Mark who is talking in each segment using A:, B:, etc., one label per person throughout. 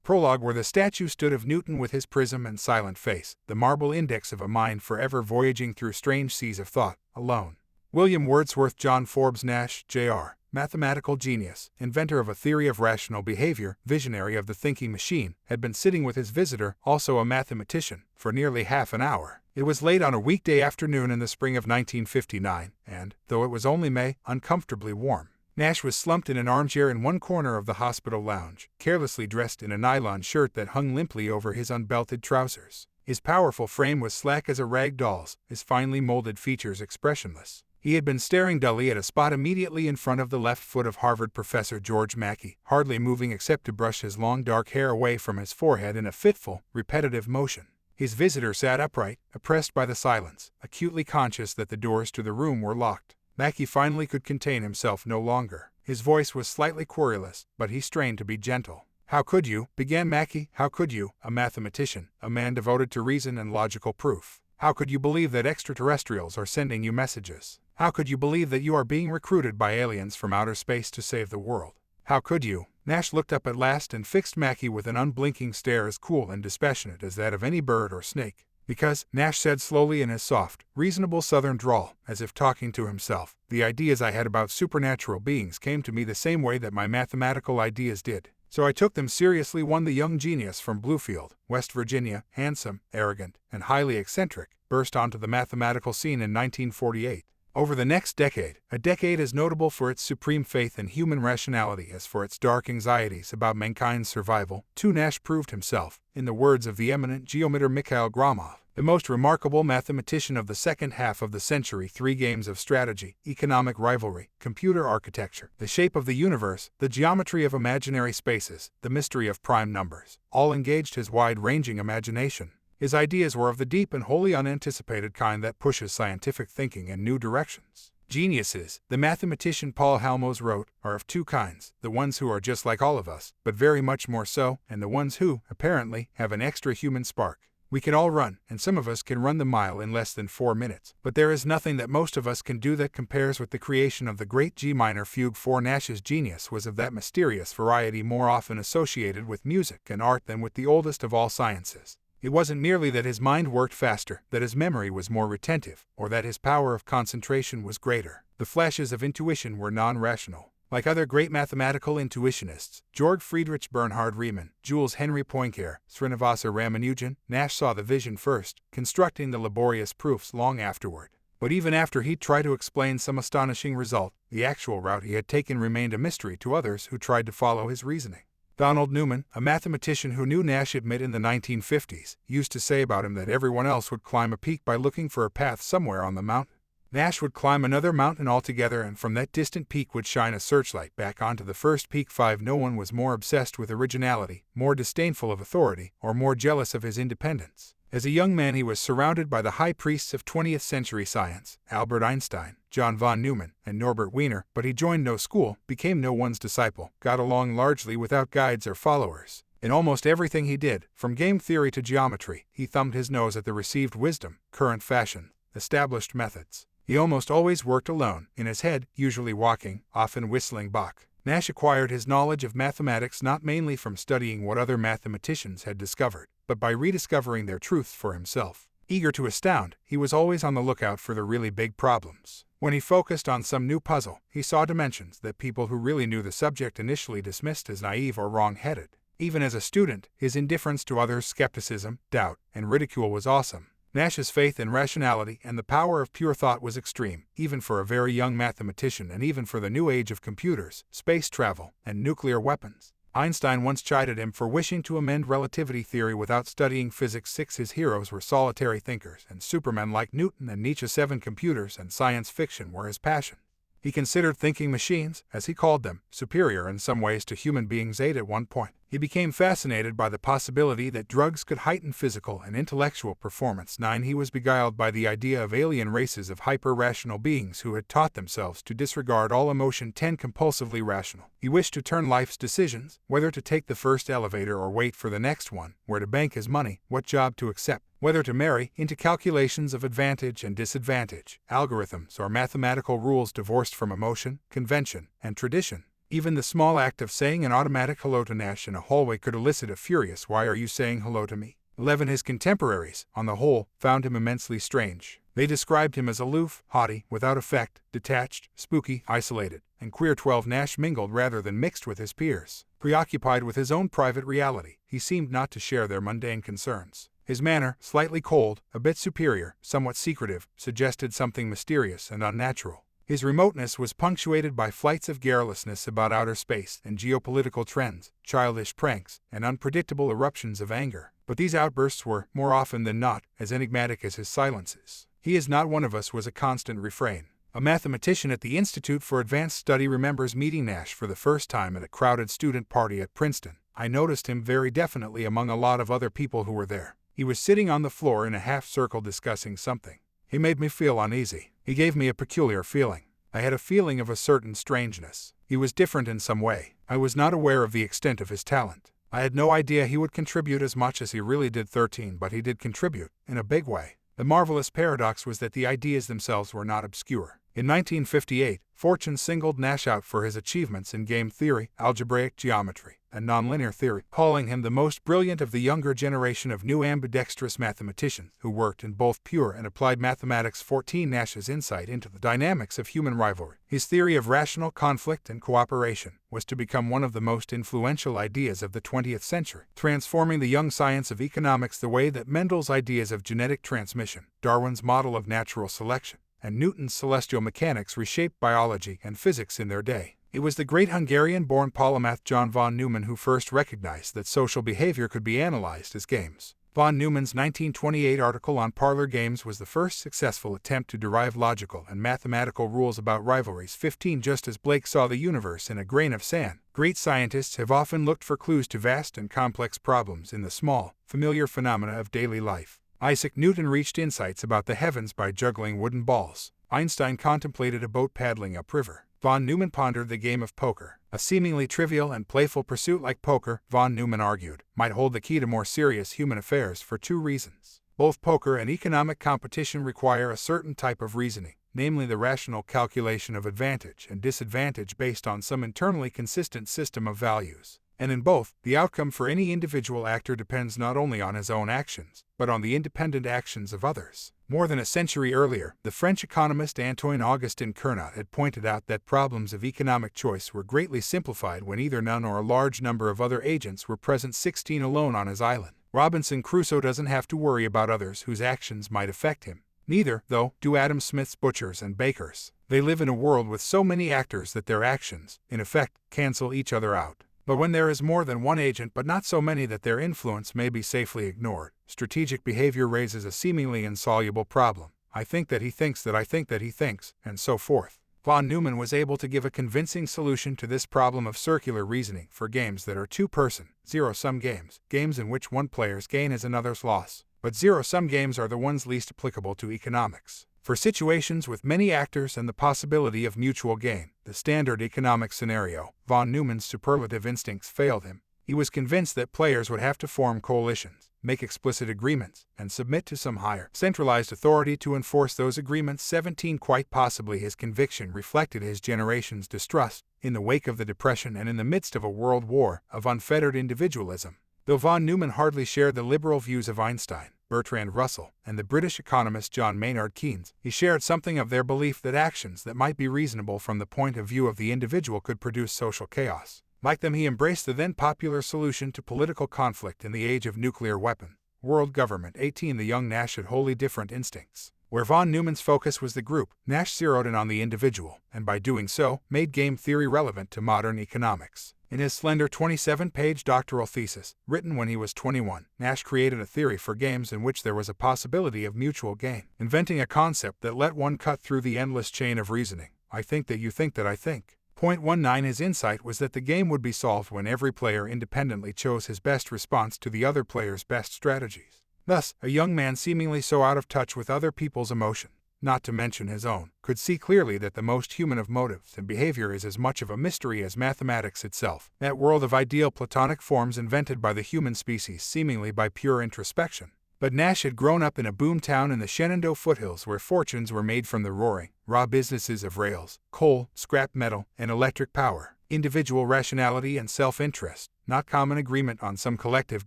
A: prologue where the statue stood of Newton with his prism and silent face, the marble index of a mind forever voyaging through strange seas of thought, alone. William Wordsworth John Forbes Nash, Jr., mathematical genius, inventor of a theory of rational behavior, visionary of the thinking machine, had been sitting with his visitor, also a mathematician, for nearly half an hour. It was late on a weekday afternoon in the spring of 1959, and, though it was only May, uncomfortably warm. Nash was slumped in an armchair in one corner of the hospital lounge, carelessly dressed in a nylon shirt that hung limply over his unbelted trousers. His powerful frame was slack as a rag doll's, his finely molded features expressionless. He had been staring dully at a spot immediately in front of the left foot of Harvard professor George Mackey, hardly moving except to brush his long dark hair away from his forehead in a fitful, repetitive motion. His visitor sat upright, oppressed by the silence, acutely conscious that the doors to the room were locked. Mackey finally could contain himself no longer. His voice was slightly querulous, but he strained to be gentle. "How could you?" began Mackey. "How could you, a mathematician, a man devoted to reason and logical proof? How could you believe that extraterrestrials are sending you messages? How could you believe that you are being recruited by aliens from outer space to save the world? How could you?" Nash looked up at last and fixed Mackey with an unblinking stare as cool and dispassionate as that of any bird or snake. "Because," Nash said slowly in his soft, reasonable southern drawl, as if talking to himself, "the ideas I had about supernatural beings came to me the same way that my mathematical ideas did. So I took them seriously." One, the young genius from Bluefield, West Virginia, handsome, arrogant, and highly eccentric, burst onto the mathematical scene in 1948. Over the next decade, a decade as notable for its supreme faith in human rationality as for its dark anxieties about mankind's survival, Nash proved himself, in the words of the eminent geometer Mikhail Gromov, the most remarkable mathematician of the second half of the century. 3 games of strategy, economic rivalry, computer architecture, the shape of the universe, the geometry of imaginary spaces, the mystery of prime numbers, all engaged his wide-ranging imagination. His ideas were of the deep and wholly unanticipated kind that pushes scientific thinking in new directions. Geniuses, the mathematician Paul Halmos wrote, are of 2 kinds, the ones who are just like all of us, but very much more so, and the ones who, apparently, have an extra human spark. We can all run, and some of us can run the mile in less than 4 minutes, but there is nothing that most of us can do that compares with the creation of the great G minor fugue 4. Nash's genius was of that mysterious variety more often associated with music and art than with the oldest of all sciences. It wasn't merely that his mind worked faster, that his memory was more retentive, or that his power of concentration was greater. The flashes of intuition were non-rational. Like other great mathematical intuitionists, Georg Friedrich Bernhard Riemann, Jules Henry Poincare, Srinivasa Ramanujan, Nash saw the vision first, constructing the laborious proofs long afterward. But even after he'd tried to explain some astonishing result, the actual route he had taken remained a mystery to others who tried to follow his reasoning. Donald Newman, a mathematician who knew Nash admit in the 1950s, used to say about him that everyone else would climb a peak by looking for a path somewhere on the mountain. Nash would climb another mountain altogether, and from that distant peak would shine a searchlight back onto the first peak. 5. No one was more obsessed with originality, more disdainful of authority, or more jealous of his independence. As a young man he was surrounded by the high priests of 20th century science, Albert Einstein, John von Neumann, and Norbert Wiener, but he joined no school, became no one's disciple, got along largely without guides or followers. In almost everything he did, from game theory to geometry, he thumbed his nose at the received wisdom, current fashion, established methods. He almost always worked alone, in his head, usually walking, often whistling Bach. Nash acquired his knowledge of mathematics not mainly from studying what other mathematicians had discovered, but by rediscovering their truths for himself. Eager to astound, he was always on the lookout for the really big problems. When he focused on some new puzzle, he saw dimensions that people who really knew the subject initially dismissed as naive or wrong-headed. Even as a student, his indifference to others' skepticism, doubt, and ridicule was awesome. Nash's faith in rationality and the power of pure thought was extreme, even for a very young mathematician and even for the new age of computers, space travel, and nuclear weapons. Einstein once chided him for wishing to amend relativity theory without studying physics. 6. His heroes were solitary thinkers, and supermen like Newton and Nietzsche. 7. Computers and science fiction were his passion. He considered thinking machines, as he called them, superior in some ways to human beings. 8. At one point, he became fascinated by the possibility that drugs could heighten physical and intellectual performance. 9. He was beguiled by the idea of alien races of hyper-rational beings who had taught themselves to disregard all emotion. 10. Compulsively rational. He wished to turn life's decisions, whether to take the first elevator or wait for the next one, where to bank his money, what job to accept, whether to marry, into calculations of advantage and disadvantage, algorithms or mathematical rules divorced from emotion, convention, and tradition. Even the small act of saying an automatic hello to Nash in a hallway could elicit a furious "Why are you saying hello to me?" 11. His contemporaries, on the whole, found him immensely strange. They described him as aloof, haughty, without effect, detached, spooky, isolated, and queer. 12. Nash mingled rather than mixed with his peers. Preoccupied with his own private reality, he seemed not to share their mundane concerns. His manner, slightly cold, a bit superior, somewhat secretive, suggested something mysterious and unnatural. His remoteness was punctuated by flights of garrulousness about outer space and geopolitical trends, childish pranks, and unpredictable eruptions of anger. But these outbursts were, more often than not, as enigmatic as his silences. "He is not one of us" was a constant refrain. A mathematician at the Institute for Advanced Study remembers meeting Nash for the first time at a crowded student party at Princeton. "I noticed him very definitely among a lot of other people who were there. He was sitting on the floor in a half-circle discussing something. He made me feel uneasy. He gave me a peculiar feeling. I had a feeling of a certain strangeness. He was different in some way. I was not aware of the extent of his talent. I had no idea he would contribute as much as he really did." 13. But he did contribute, in a big way. The marvelous paradox was that the ideas themselves were not obscure. In 1958, Fortune singled Nash out for his achievements in game theory, algebraic geometry, and nonlinear theory, calling him the most brilliant of the younger generation of new ambidextrous mathematicians who worked in both pure and applied mathematics. 14. Nash's insight into the dynamics of human rivalry, his theory of rational conflict and cooperation, was to become one of the most influential ideas of the 20th century, transforming the young science of economics the way that Mendel's ideas of genetic transmission, Darwin's model of natural selection, and Newton's celestial mechanics reshaped biology and physics in their day. It was the great Hungarian-born polymath John von Neumann who first recognized that social behavior could be analyzed as games. Von Neumann's 1928 article on parlor games was the first successful attempt to derive logical and mathematical rules about rivalries. 15. Just as Blake saw the universe in a grain of sand, great scientists have often looked for clues to vast and complex problems in the small, familiar phenomena of daily life. Isaac Newton reached insights about the heavens by juggling wooden balls. Einstein contemplated a boat paddling upriver. Von Neumann pondered the game of poker. A seemingly trivial and playful pursuit like poker, von Neumann argued, might hold the key to more serious human affairs for two reasons. Both poker and economic competition require a certain type of reasoning, namely the rational calculation of advantage and disadvantage based on some internally consistent system of values. And in both, the outcome for any individual actor depends not only on his own actions, but on the independent actions of others. More than a century earlier, the French economist Antoine-Augustin Cournot had pointed out that problems of economic choice were greatly simplified when either none or a large number of other agents were present. 16. Alone on his island, Robinson Crusoe doesn't have to worry about others whose actions might affect him. Neither, though, do Adam Smith's butchers and bakers. They live in a world with so many actors that their actions, in effect, cancel each other out. But when there is more than one agent but not so many that their influence may be safely ignored, strategic behavior raises a seemingly insoluble problem. I think that he thinks that I think that he thinks, and so forth. Von Neumann was able to give a convincing solution to this problem of circular reasoning for games that are two-person, zero-sum games, games in which one player's gain is another's loss. But zero-sum games are the ones least applicable to economics. For situations with many actors and the possibility of mutual gain, the standard economic scenario, von Neumann's superlative instincts failed him. He was convinced that players would have to form coalitions, make explicit agreements, and submit to some higher, centralized authority to enforce those agreements. 17. Quite possibly his conviction reflected his generation's distrust, in the wake of the Depression and in the midst of a world war, of unfettered individualism. Though von Neumann hardly shared the liberal views of Einstein, Bertrand Russell, and the British economist John Maynard Keynes, he shared something of their belief that actions that might be reasonable from the point of view of the individual could produce social chaos. Like them, he embraced the then popular solution to political conflict in the age of nuclear weapon, world government. 18. The young Nash had wholly different instincts. Where von Neumann's focus was the group, Nash zeroed in on the individual, and by doing so, made game theory relevant to modern economics. In his slender 27-page doctoral thesis, written when he was 21, Nash created a theory for games in which there was a possibility of mutual gain, inventing a concept that let one cut through the endless chain of reasoning. I think that you think that I think. 19. His insight was that the game would be solved when every player independently chose his best response to the other player's best strategies. Thus, a young man seemingly so out of touch with other people's emotion, not to mention his own, could see clearly that the most human of motives and behavior is as much of a mystery as mathematics itself, that world of ideal Platonic forms invented by the human species seemingly by pure introspection. But Nash had grown up in a boom town in the Shenandoah foothills where fortunes were made from the roaring, raw businesses of rails, coal, scrap metal, and electric power. Individual rationality and self-interest, not common agreement on some collective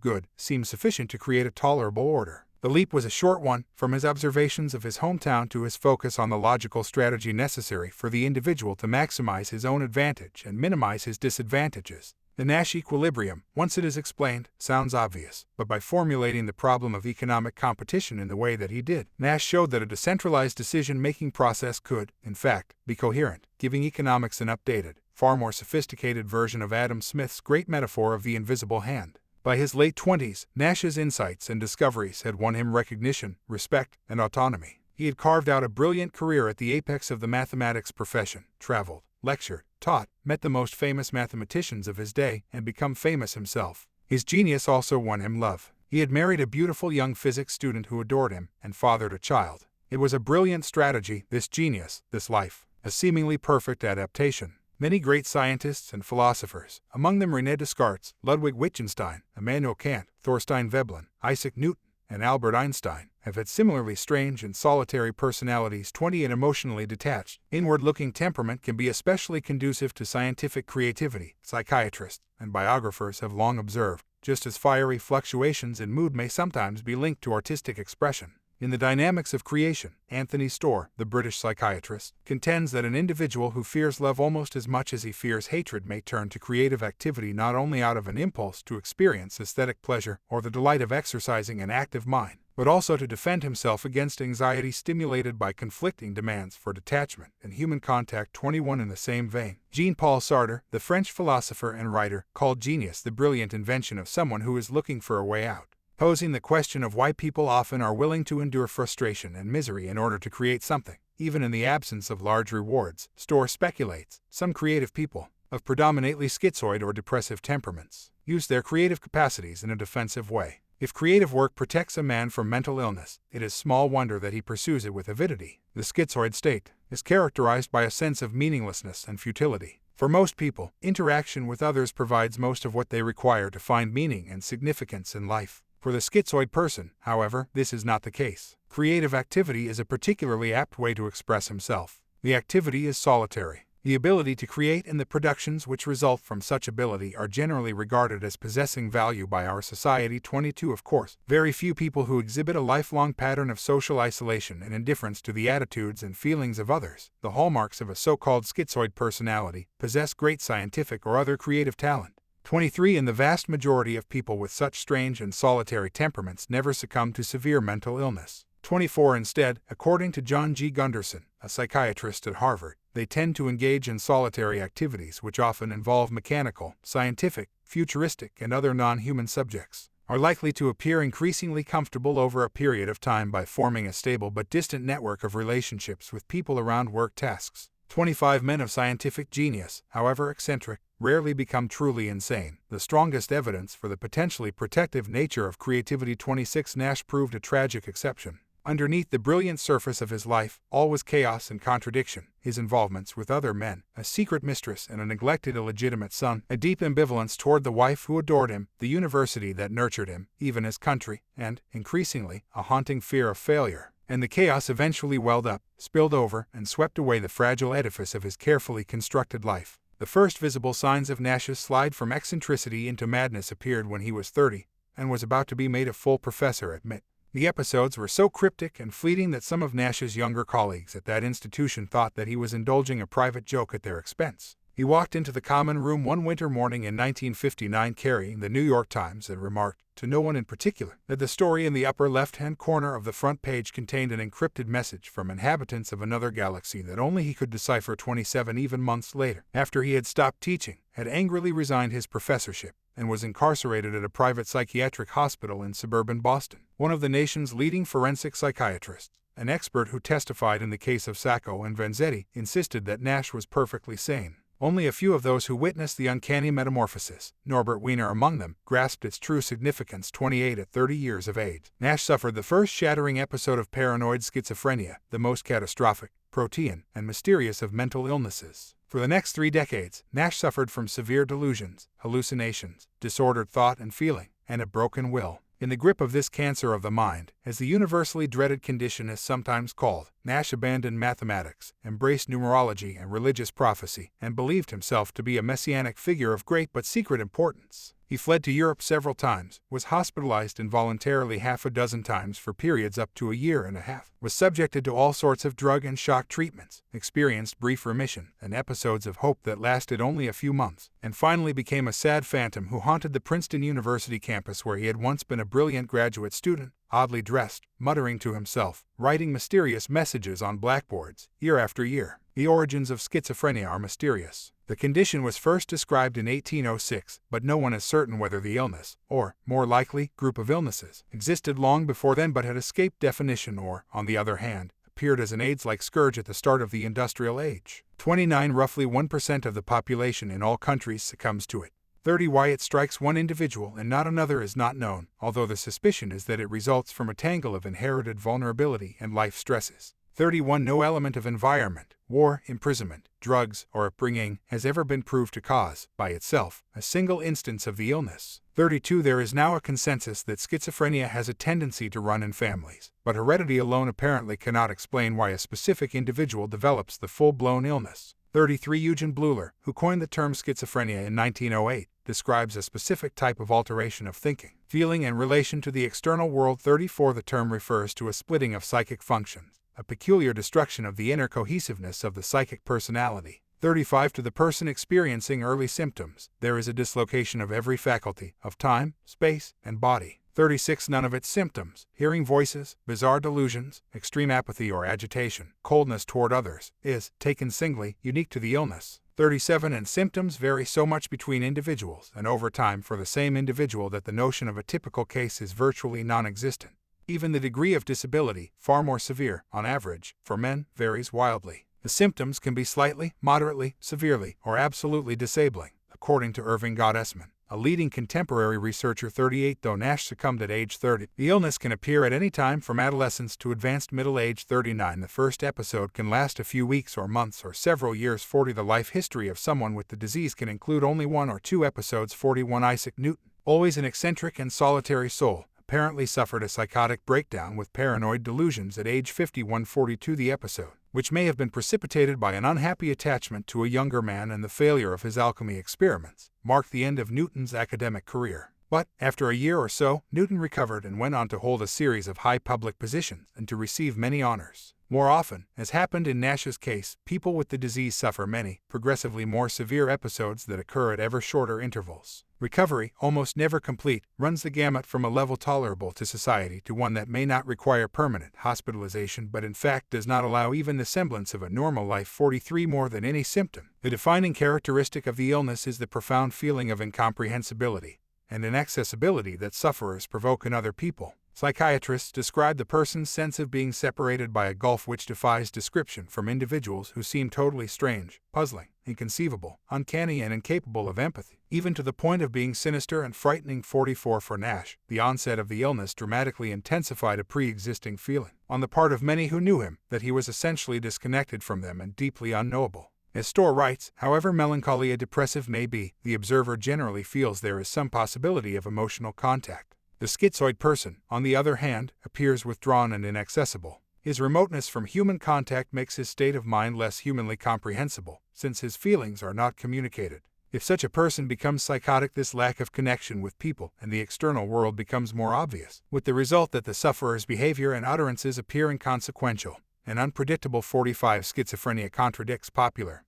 A: good, seemed sufficient to create a tolerable order. The leap was a short one, from his observations of his hometown to his focus on the logical strategy necessary for the individual to maximize his own advantage and minimize his disadvantages. The Nash equilibrium, once it is explained, sounds obvious, but by formulating the problem of economic competition in the way that he did, Nash showed that a decentralized decision-making process could, in fact, be coherent, giving economics an updated, far more sophisticated version of Adam Smith's great metaphor of the invisible hand. By his late 20s, Nash's insights and discoveries had won him recognition, respect, and autonomy. He had carved out a brilliant career at the apex of the mathematics profession, traveled, lectured, taught, met the most famous mathematicians of his day, and become famous himself. His genius also won him love. He had married a beautiful young physics student who adored him, and fathered a child. It was a brilliant strategy, this genius, this life, a seemingly perfect adaptation. Many great scientists and philosophers, among them René Descartes, Ludwig Wittgenstein, Immanuel Kant, Thorstein Veblen, Isaac Newton, and Albert Einstein, have had similarly strange and solitary personalities. 20 and emotionally detached, inward-looking temperament can be especially conducive to scientific creativity, psychiatrists and biographers have long observed, just as fiery fluctuations in mood may sometimes be linked to artistic expression. In The Dynamics of Creation, Anthony Storr, the British psychiatrist, contends that an individual who fears love almost as much as he fears hatred may turn to creative activity not only out of an impulse to experience aesthetic pleasure or the delight of exercising an active mind, but also to defend himself against anxiety stimulated by conflicting demands for detachment and human contact. 21 In the same vein, Jean-Paul Sartre, the French philosopher and writer, called genius the brilliant invention of someone who is looking for a way out. Posing the question of why people often are willing to endure frustration and misery in order to create something, even in the absence of large rewards, Storr speculates, some creative people, of predominantly schizoid or depressive temperaments, use their creative capacities in a defensive way. If creative work protects a man from mental illness, it is small wonder that he pursues it with avidity. The schizoid state is characterized by a sense of meaninglessness and futility. For most people, interaction with others provides most of what they require to find meaning and significance in life. For the schizoid person, however, this is not the case. Creative activity is a particularly apt way to express himself. The activity is solitary. The ability to create and the productions which result from such ability are generally regarded as possessing value by our society. 22 Of course, very few people who exhibit a lifelong pattern of social isolation and indifference to the attitudes and feelings of others, the hallmarks of a so-called schizoid personality, possess great scientific or other creative talent. 23 And the vast majority of people with such strange and solitary temperaments never succumb to severe mental illness. 24 Instead, according to John G. Gunderson, a psychiatrist at Harvard, they tend to engage in solitary activities which often involve mechanical, scientific, futuristic, and other non-human subjects, are likely to appear increasingly comfortable over a period of time by forming a stable but distant network of relationships with people around work tasks. 25 Men of scientific genius, however eccentric, rarely become truly insane, the strongest evidence for the potentially protective nature of creativity. 26 Nash proved a tragic exception. Underneath the brilliant surface of his life, all was chaos and contradiction, his involvements with other men, a secret mistress and a neglected illegitimate son, a deep ambivalence toward the wife who adored him, the university that nurtured him, even his country, and, increasingly, a haunting fear of failure. And the chaos eventually welled up, spilled over, and swept away the fragile edifice of his carefully constructed life. The first visible signs of Nash's slide from eccentricity into madness appeared when he was 30, and was about to be made a full professor at MIT. The episodes were so cryptic and fleeting that some of Nash's younger colleagues at that institution thought that he was indulging a private joke at their expense. He walked into the common room one winter morning in 1959 carrying the New York Times and remarked, to no one in particular, that the story in the upper left-hand corner of the front page contained an encrypted message from inhabitants of another galaxy that only he could decipher. 27 Even months later, after he had stopped teaching, had angrily resigned his professorship, and was incarcerated at a private psychiatric hospital in suburban Boston. One of the nation's leading forensic psychiatrists, an expert who testified in the case of Sacco and Vanzetti, insisted that Nash was perfectly sane. Only a few of those who witnessed the uncanny metamorphosis, Norbert Wiener among them, grasped its true significance. 28 At 30 years of age, Nash suffered the first shattering episode of paranoid schizophrenia, the most catastrophic, protean, and mysterious of mental illnesses. For the next 3 decades, Nash suffered from severe delusions, hallucinations, disordered thought and feeling, and a broken will. In the grip of this cancer of the mind, As the universally dreaded condition is sometimes called, Nash abandoned mathematics, embraced numerology and religious prophecy, and believed himself to be a messianic figure of great but secret importance. He fled to Europe several times, was hospitalized involuntarily half a dozen times for periods up to a year and a half, was subjected to all sorts of drug and shock treatments, experienced brief remission and episodes of hope that lasted only a few months, and finally became a sad phantom who haunted the Princeton University campus where he had once been a brilliant graduate student, oddly dressed, muttering to himself, writing mysterious messages on blackboards, year after year. The origins of schizophrenia are mysterious. The condition was first described in 1806, but no one is certain whether the illness, or, more likely, group of illnesses, existed long before then but had escaped definition or, on the other hand, appeared as an AIDS-like scourge at the start of the industrial age. 29 Roughly 1% of the population in all countries succumbs to it. 30 Why it strikes one individual and not another is not known, although the suspicion is that it results from a tangle of inherited vulnerability and life stresses. 31 No element of environment, war, imprisonment, drugs, or upbringing has ever been proved to cause, by itself, a single instance of the illness. 32 There is now a consensus that schizophrenia has a tendency to run in families, but heredity alone apparently cannot explain why a specific individual develops the full-blown illness. 33 Eugen Bleuler, who coined the term schizophrenia in 1908, describes a specific type of alteration of thinking, feeling, and relation to the external world. 34 The term refers to a splitting of psychic functions, a peculiar destruction of the inner cohesiveness of the psychic personality. 35 To the person experiencing early symptoms, there is a dislocation of every faculty, of time, space, and body. 36 None of its symptoms, hearing voices, bizarre delusions, extreme apathy or agitation, coldness toward others, is, taken singly, unique to the illness. 37 And symptoms vary so much between individuals and over time for the same individual that the notion of a typical case is virtually non-existent. Even the degree of disability, far more severe, on average, for men, varies wildly. The symptoms can be slightly, moderately, severely, or absolutely disabling, according to Irving Gottesman, a leading contemporary researcher. 38 Though Nash succumbed at age 30, the illness can appear at any time from adolescence to advanced middle age. 39 The first episode can last a few weeks or months or several years. 40 The life history of someone with the disease can include only 1 or 2 episodes. 41 Isaac Newton, always an eccentric and solitary soul, apparently suffered a psychotic breakdown with paranoid delusions at age 51. 42 The episode, which may have been precipitated by an unhappy attachment to a younger man and the failure of his alchemy experiments, marked the end of Newton's academic career. But, after a year or so, Newton recovered and went on to hold a series of high public positions and to receive many honors. More often, as happened in Nash's case, people with the disease suffer many, progressively more severe episodes that occur at ever shorter intervals. Recovery, almost never complete, runs the gamut from a level tolerable to society to one that may not require permanent hospitalization but in fact does not allow even the semblance of a normal life. 43 More than any symptom, the defining characteristic of the illness is the profound feeling of incomprehensibility and inaccessibility that sufferers provoke in other people. Psychiatrists describe the person's sense of being separated by a gulf which defies description from individuals who seem totally strange, puzzling, inconceivable, uncanny, and incapable of empathy, even to the point of being sinister and frightening. 44 For Nash, the onset of the illness dramatically intensified a pre-existing feeling, on the part of many who knew him, that he was essentially disconnected from them and deeply unknowable. As Storr writes, however melancholy a depressive may be, the observer generally feels there is some possibility of emotional contact. The schizoid person, on the other hand, appears withdrawn and inaccessible. His remoteness from human contact makes his state of mind less humanly comprehensible, since his feelings are not communicated. If such a person becomes psychotic, this lack of connection with people and the external world becomes more obvious, with the result that the sufferer's behavior and utterances appear inconsequential and unpredictable. 45 Schizophrenia contradicts popular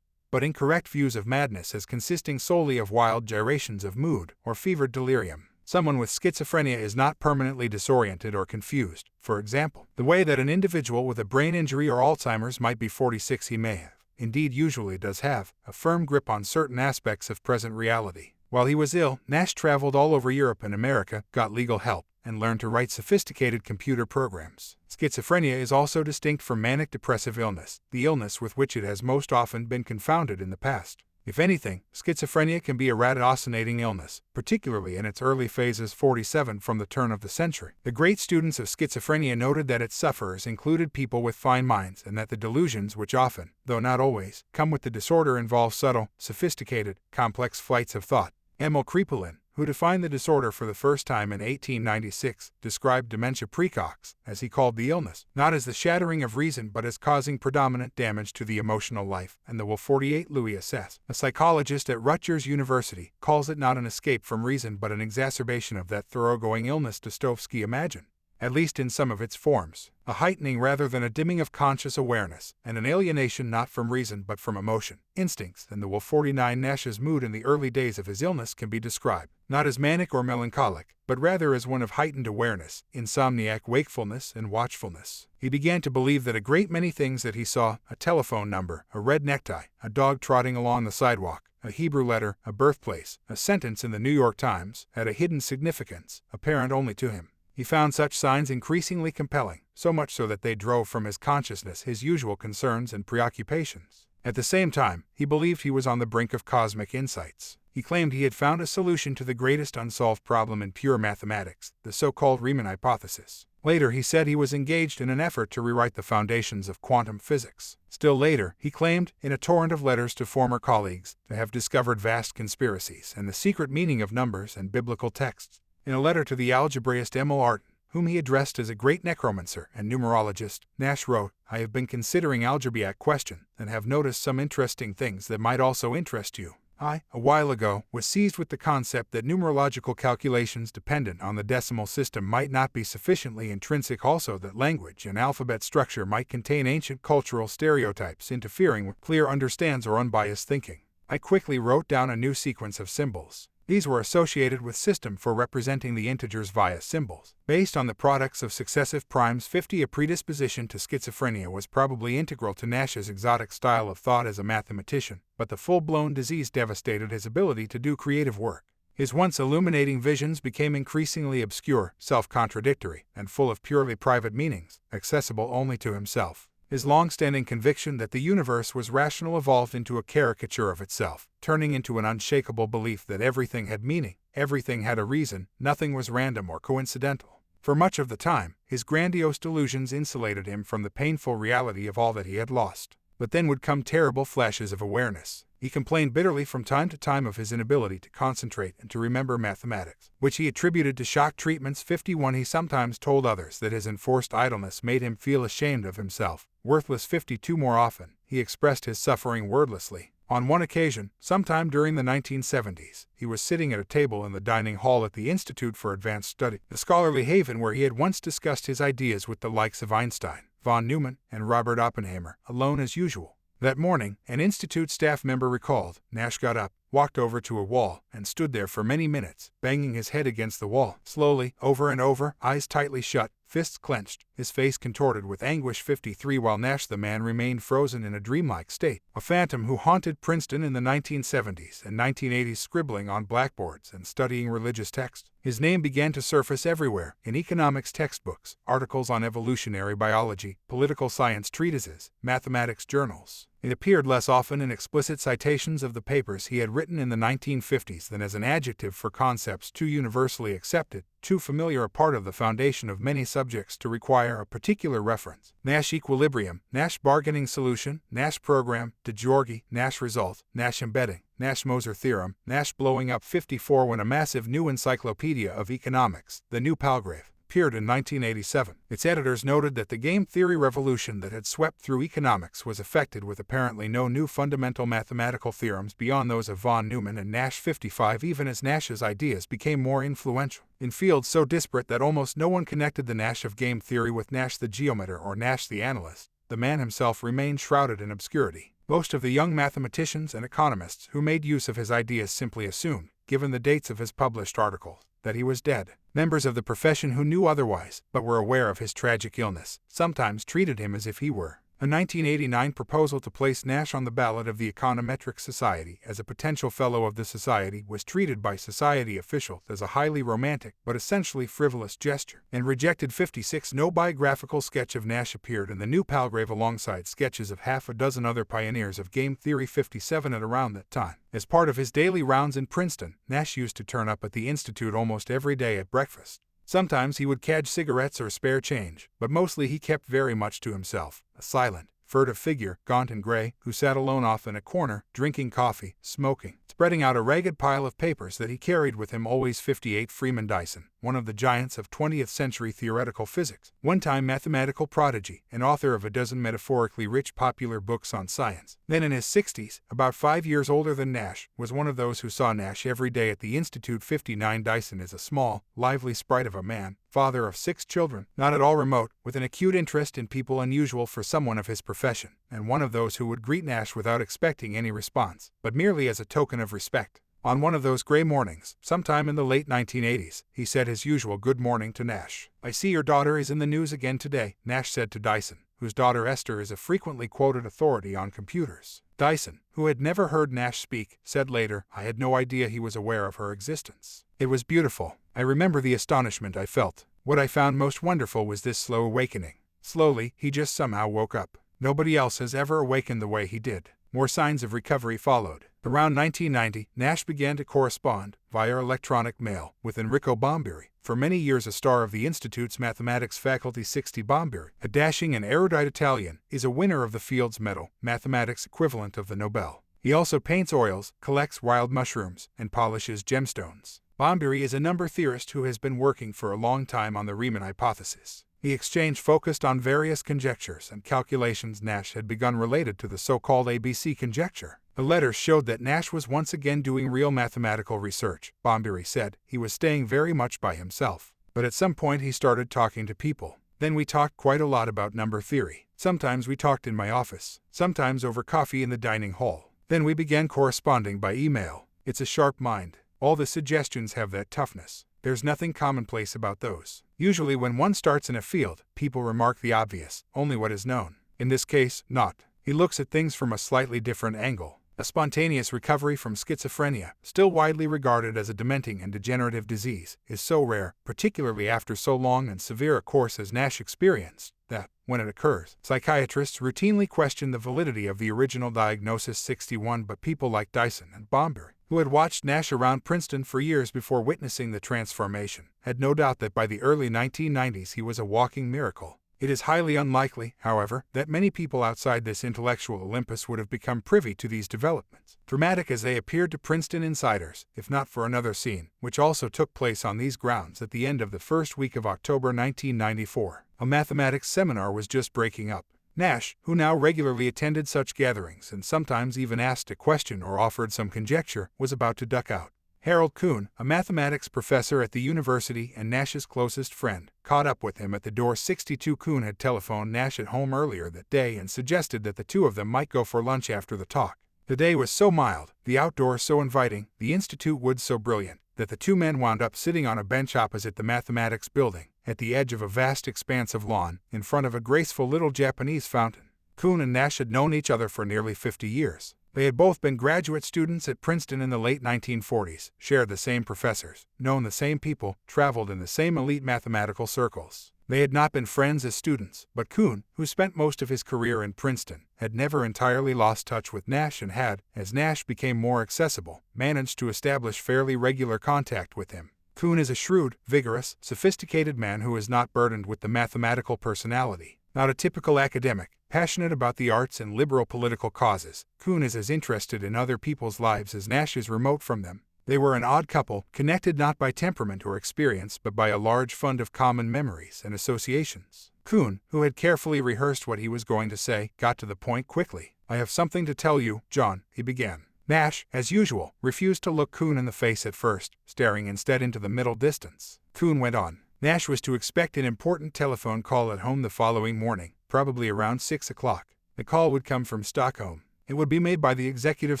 A: but incorrect views of madness as consisting solely of wild gyrations of mood or fevered delirium. Someone with schizophrenia is not permanently disoriented or confused. For example, the way that an individual with a brain injury or Alzheimer's might be 46, he may have, indeed usually does have, a firm grip on certain aspects of present reality. While he was ill, Nash traveled all over Europe and America, got legal help, and learned to write sophisticated computer programs. Schizophrenia is also distinct from manic depressive illness, the illness with which it has most often been confounded in the past. If anything, schizophrenia can be a ratiocinating illness, particularly in its early phases. 47 From the turn of the century, the great students of schizophrenia noted that its sufferers included people with fine minds and that the delusions which often, though not always, come with the disorder involve subtle, sophisticated, complex flights of thought. Emil Kraepelin, who defined the disorder for the first time in 1896, described dementia praecox, as he called the illness, not as the shattering of reason but as causing predominant damage to the emotional life, and the Will 48 Louis Assess, a psychologist at Rutgers University, calls it not an escape from reason but an exacerbation of that thoroughgoing illness Dostoevsky imagined, at least in some of its forms, a heightening rather than a dimming of conscious awareness, and an alienation not from reason but from emotion, instincts, and the Will 49 Nash's mood in the early days of his illness can be described, not as manic or melancholic, but rather as one of heightened awareness, insomniac wakefulness and watchfulness. He began to believe that a great many things that he saw, a telephone number, a red necktie, a dog trotting along the sidewalk, a Hebrew letter, a birthplace, a sentence in the New York Times, had a hidden significance, apparent only to him. He found such signs increasingly compelling, so much so that they drove from his consciousness his usual concerns and preoccupations. At the same time, he believed he was on the brink of cosmic insights. He claimed he had found a solution to the greatest unsolved problem in pure mathematics, the so-called Riemann hypothesis. Later, he said he was engaged in an effort to rewrite the foundations of quantum physics. Still later, he claimed, in a torrent of letters to former colleagues, to have discovered vast conspiracies and the secret meaning of numbers and biblical texts. In a letter to the algebraist Emil Artin, whom he addressed as a great necromancer and numerologist, Nash wrote, "I have been considering algebraic question, and have noticed some interesting things that might also interest you. I, a while ago, was seized with the concept that numerological calculations dependent on the decimal system might not be sufficiently intrinsic, also that language and alphabet structure might contain ancient cultural stereotypes interfering with clear understands or unbiased thinking. I quickly wrote down a new sequence of symbols. These were associated with system for representing the integers via symbols. Based on the products of successive primes 50, a predisposition to schizophrenia was probably integral to Nash's exotic style of thought as a mathematician, but the full-blown disease devastated his ability to do creative work. His once illuminating visions became increasingly obscure, self-contradictory, and full of purely private meanings, accessible only to himself. His long-standing conviction that the universe was rational evolved into a caricature of itself, turning into an unshakable belief that everything had meaning, everything had a reason, nothing was random or coincidental. For much of the time, his grandiose delusions insulated him from the painful reality of all that he had lost. But then would come terrible flashes of awareness. He complained bitterly from time to time of his inability to concentrate and to remember mathematics, which he attributed to shock treatments. 51. He sometimes told others that his enforced idleness made him feel ashamed of himself, worthless. 52. More often, he expressed his suffering wordlessly. On one occasion, sometime during the 1970s, he was sitting at a table in the dining hall at the Institute for Advanced Study, the scholarly haven where he had once discussed his ideas with the likes of Einstein, von Neumann, and Robert Oppenheimer, alone as usual. That morning, an Institute staff member recalled, Nash got up, walked over to a wall, and stood there for many minutes, banging his head against the wall, slowly, over and over, eyes tightly shut, fists clenched, his face contorted with anguish. 53. While Nash the man remained frozen in a dreamlike state, a phantom who haunted Princeton in the 1970s and 1980s, scribbling on blackboards and studying religious texts. His name began to surface everywhere, in economics textbooks, articles on evolutionary biology, political science treatises, mathematics journals. It appeared less often in explicit citations of the papers he had written in the 1950s than as an adjective for concepts too universally accepted, too familiar a part of the foundation of many subjects to require a particular reference. Nash equilibrium, Nash bargaining solution, Nash program, de Giorgi, Nash result, Nash embedding, Nash-Moser theorem, Nash blowing up. 54. When a massive new encyclopedia of economics, the New Palgrave, appeared in 1987, its editors noted that the game theory revolution that had swept through economics was effected with apparently no new fundamental mathematical theorems beyond those of von Neumann and Nash. 55. Even as Nash's ideas became more influential, in fields so disparate that almost no one connected the Nash of game theory with Nash the geometer or Nash the analyst, the man himself remained shrouded in obscurity. Most of the young mathematicians and economists who made use of his ideas simply assumed, given the dates of his published articles, that he was dead. Members of the profession who knew otherwise, but were aware of his tragic illness, sometimes treated him as if he were. A 1989 proposal to place Nash on the ballot of the Econometric Society as a potential fellow of the society was treated by society officials as a highly romantic but essentially frivolous gesture, and rejected. 56. No biographical sketch of Nash appeared in the New Palgrave alongside sketches of half a dozen other pioneers of game theory. 57. At around that time, as part of his daily rounds in Princeton, Nash used to turn up at the Institute almost every day at breakfast. Sometimes he would cadge cigarettes or spare change, but mostly he kept very much to himself, a silent, furtive figure, gaunt and gray, who sat alone off in a corner, drinking coffee, smoking, spreading out a ragged pile of papers that he carried with him always. 58 Freeman Dyson, one of the giants of 20th century theoretical physics, one-time mathematical prodigy, and author of a dozen metaphorically rich popular books on science. Then in his 60s, about 5 years older than Nash, was one of those who saw Nash every day at the Institute. 59 Dyson is a small, lively sprite of a man, father of 6 children, not at all remote, with an acute interest in people unusual for someone of his profession, and one of those who would greet Nash without expecting any response, but merely as a token of respect. On one of those gray mornings, sometime in the late 1980s, he said his usual good morning to Nash. "I see your daughter is in the news again today," Nash said to Dyson, whose daughter Esther is a frequently quoted authority on computers. Dyson, who had never heard Nash speak, said later, "I had no idea he was aware of her existence. It was beautiful. I remember the astonishment I felt. What I found most wonderful was this slow awakening. Slowly, he just somehow woke up. Nobody else has ever awakened the way he did." More signs of recovery followed. Around 1990, Nash began to correspond, via electronic mail, with Enrico Bombiri, for many years a star of the Institute's mathematics faculty. 60 Bombiri, a dashing and erudite Italian, is a winner of the Fields Medal, mathematics equivalent of the Nobel. He also paints oils, collects wild mushrooms, and polishes gemstones. Bombiri is a number theorist who has been working for a long time on the Riemann hypothesis. The exchange focused on various conjectures and calculations Nash had begun related to the so-called ABC conjecture. The letters showed that Nash was once again doing real mathematical research. Bombiri said he was staying very much by himself, but at some point he started talking to people. Then we talked quite a lot about number theory. Sometimes we talked in my office, sometimes over coffee in the dining hall. Then we began corresponding by email. It's a sharp mind. All the suggestions have that toughness. There's nothing commonplace about those. Usually when one starts in a field, people remark the obvious, only what is known. In this case, not. He looks at things from a slightly different angle. A spontaneous recovery from schizophrenia, still widely regarded as a dementing and degenerative disease, is so rare, particularly after so long and severe a course as Nash experienced, that, when it occurs, psychiatrists routinely question the validity of the original diagnosis. 61 But people like Dyson and Bombiri, who had watched Nash around Princeton for years before witnessing the transformation, had no doubt that by the early 1990s he was a walking miracle. It is highly unlikely, however, that many people outside this intellectual Olympus would have become privy to these developments, dramatic as they appeared to Princeton insiders, if not for another scene, which also took place on these grounds at the end of the first week of October 1994. A mathematics seminar was just breaking up. Nash, who now regularly attended such gatherings and sometimes even asked a question or offered some conjecture, was about to duck out. Harold Kuhn, a mathematics professor at the university and Nash's closest friend, caught up with him at the door. 62 Kuhn had telephoned Nash at home earlier that day and suggested that the two of them might go for lunch after the talk. The day was so mild, the outdoors so inviting, the institute woods so brilliant, that the two men wound up sitting on a bench opposite the mathematics building, at the edge of a vast expanse of lawn, in front of a graceful little Japanese fountain. Kuhn and Nash had known each other for nearly 50 years. They had both been graduate students at Princeton in the late 1940s, shared the same professors, known the same people, traveled in the same elite mathematical circles. They had not been friends as students, but Kuhn, who spent most of his career in Princeton, had never entirely lost touch with Nash and had, as Nash became more accessible, managed to establish fairly regular contact with him. Kuhn is a shrewd, vigorous, sophisticated man who is not burdened with the mathematical personality. Not a typical academic, passionate about the arts and liberal political causes, Kuhn is as interested in other people's lives as Nash is remote from them. They were an odd couple, connected not by temperament or experience but by a large fund of common memories and associations. Kuhn, who had carefully rehearsed what he was going to say, got to the point quickly. "I have something to tell you, John," he began. Nash, as usual, refused to look Kuhn in the face at first, staring instead into the middle distance. Kuhn went on. Nash was to expect an important telephone call at home the following morning, probably around 6 o'clock. The call would come from Stockholm. It would be made by the executive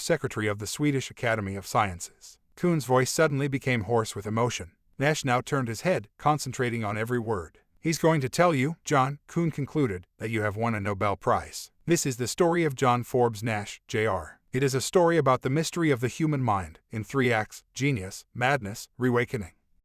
A: secretary of the Swedish Academy of Sciences. Kuhn's voice suddenly became hoarse with emotion. Nash now turned his head, concentrating on every word. "He's going to tell you, John," Kuhn concluded, "that you have won a Nobel Prize. This is the story of John Forbes Nash, Jr. It is a story about the mystery of the human mind, in 3 acts: genius, madness, reawakening.